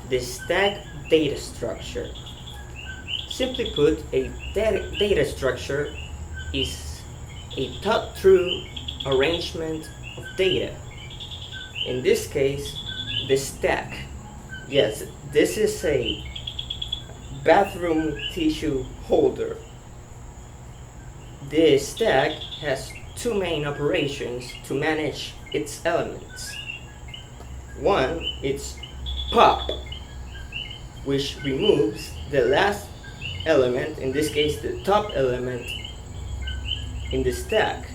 the stack data structure. Simply put, a data structure is a thought-through arrangement of data. In this case, the stack. Yes, this is a bathroom tissue holder. The stack has two main operations to manage its elements. One is pop, which removes the last element, in this case the top element in the stack.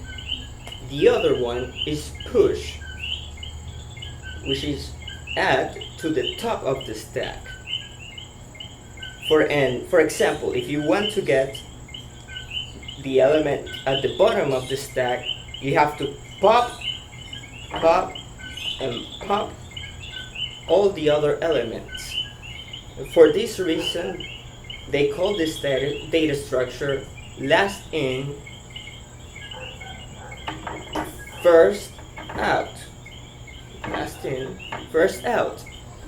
The other one is push, which is add to the top of the stack. For example, if you want to get the element at the bottom of the stack, you have to pop, and pop all the other elements. For this reason, they call this data structure last in, first out. Last in, first out.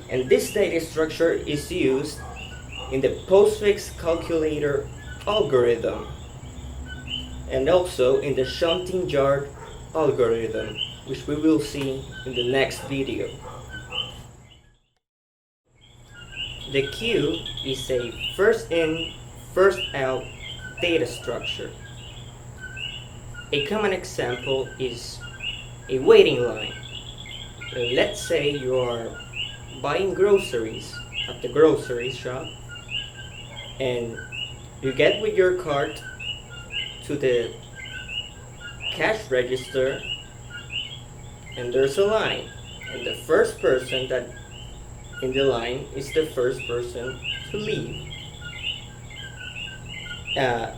And this data structure is used in the Postfix calculator algorithm, and also in the Shunting-yard algorithm, which we will see in the next video. The queue is a first in, first out data structure. A common example is a waiting line. Let's say you are buying groceries at the grocery shop, and you get with your cart to the cash register, and there's a line, and the first person that in the line is the first person to leave. And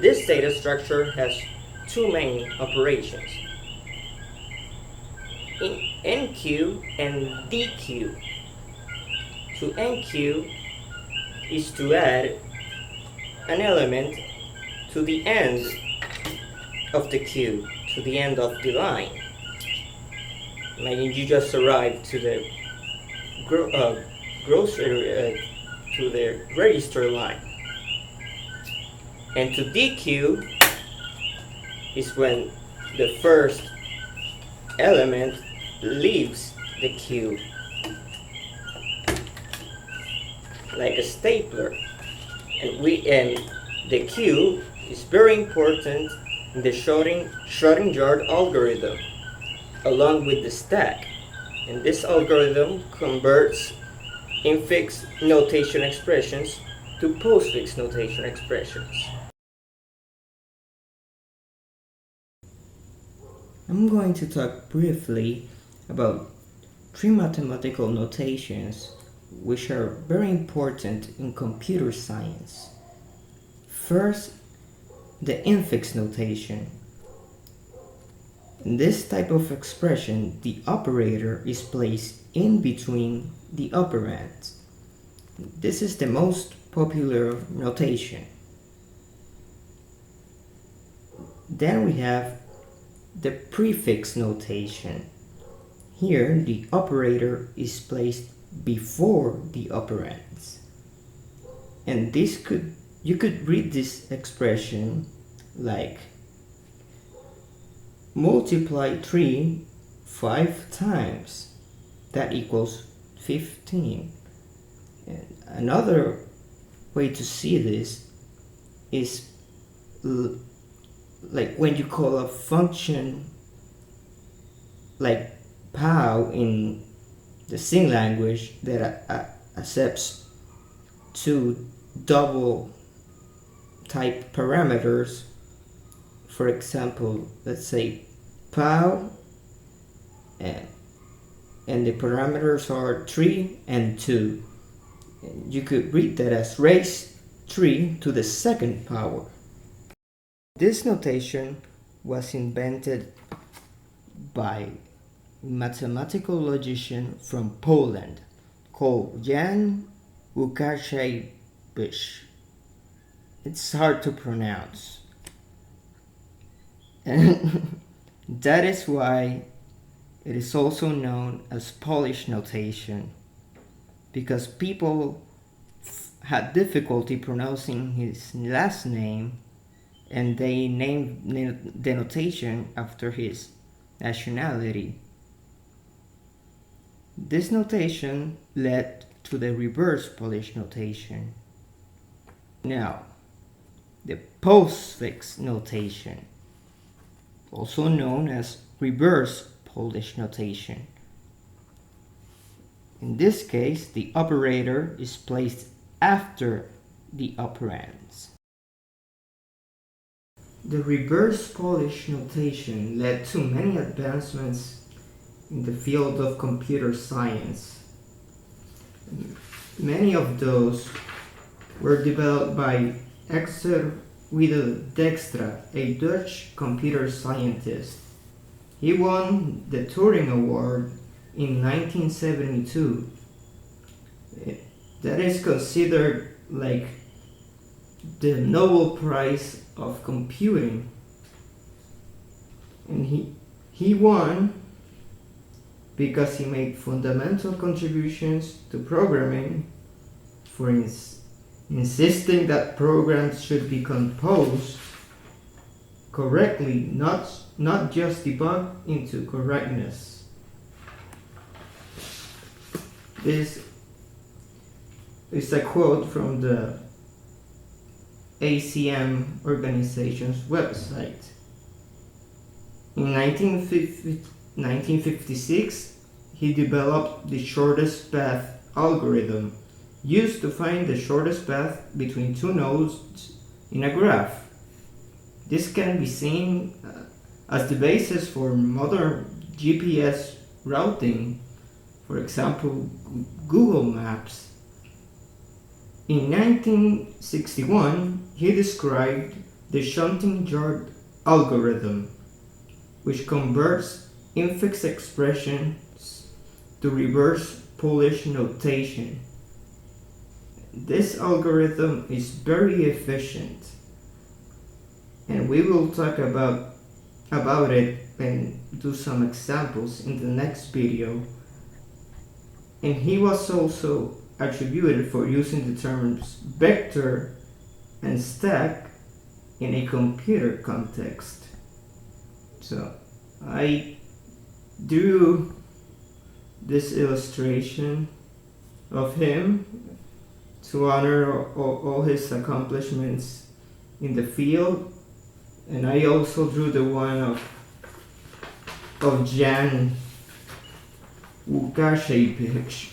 this data structure has two main operations: NQ and DQ. To NQ is to add an element to the end of the queue, to the end of the line. Imagine you just arrived to the to the register line. And to DQ is when the first element leaves the queue, like a stapler. And the queue is very important in the Shunting-yard algorithm, along with the stack. And this algorithm converts Infix notation expressions to Postfix notation expressions. I'm going to talk briefly about three mathematical notations which are very important in computer science. First, the infix notation. In this type of expression, the operator is placed in between the operands. This is the most popular notation. Then we have the prefix notation. Here, the operator is placed before the operands. And you could read this expression like multiply 3 5 times, that equals 15. And another way to see this is like when you call a function like POW in the C language that accepts two double type parameters. For example, let's say POW and the parameters are 3 and 2. You could read that as raise 3 to the second power. This notation was invented by a mathematical logician from Poland called Jan Łukasiewicz. It's hard to pronounce. And that is why it is also known as Polish notation. because people had difficulty pronouncing his last name, and they named the notation after his nationality. This notation led to the reverse Polish notation. Now, the postfix notation, also known as reverse Polish notation. In this case, the operator is placed after the operands. The reverse Polish notation led to many advancements in the field of computer science. Many of those were developed by Dijkstra, a Dutch computer scientist. He won the Turing Award in 1972. That is considered like the Nobel Prize of computing. And he won because he made fundamental contributions to programming, for insisting that programs should be composed correctly, not just debugged into correctness. This is a quote from the ACM organization's website. In 1956, he developed the shortest path algorithm, used to find the shortest path between two nodes in a graph. This can be seen as the basis for modern GPS routing, for example, Google Maps. In 1961, he described the Shunting-yard algorithm, which converts Infix expressions to reverse Polish notation. This algorithm is very efficient, and we will talk about it and do some examples in the next video. And he was also attributed for using the terms vector and stack in a computer context. So I drew this illustration of him to honor all his accomplishments in the field, and I also drew the one of Jan Łukasiewicz.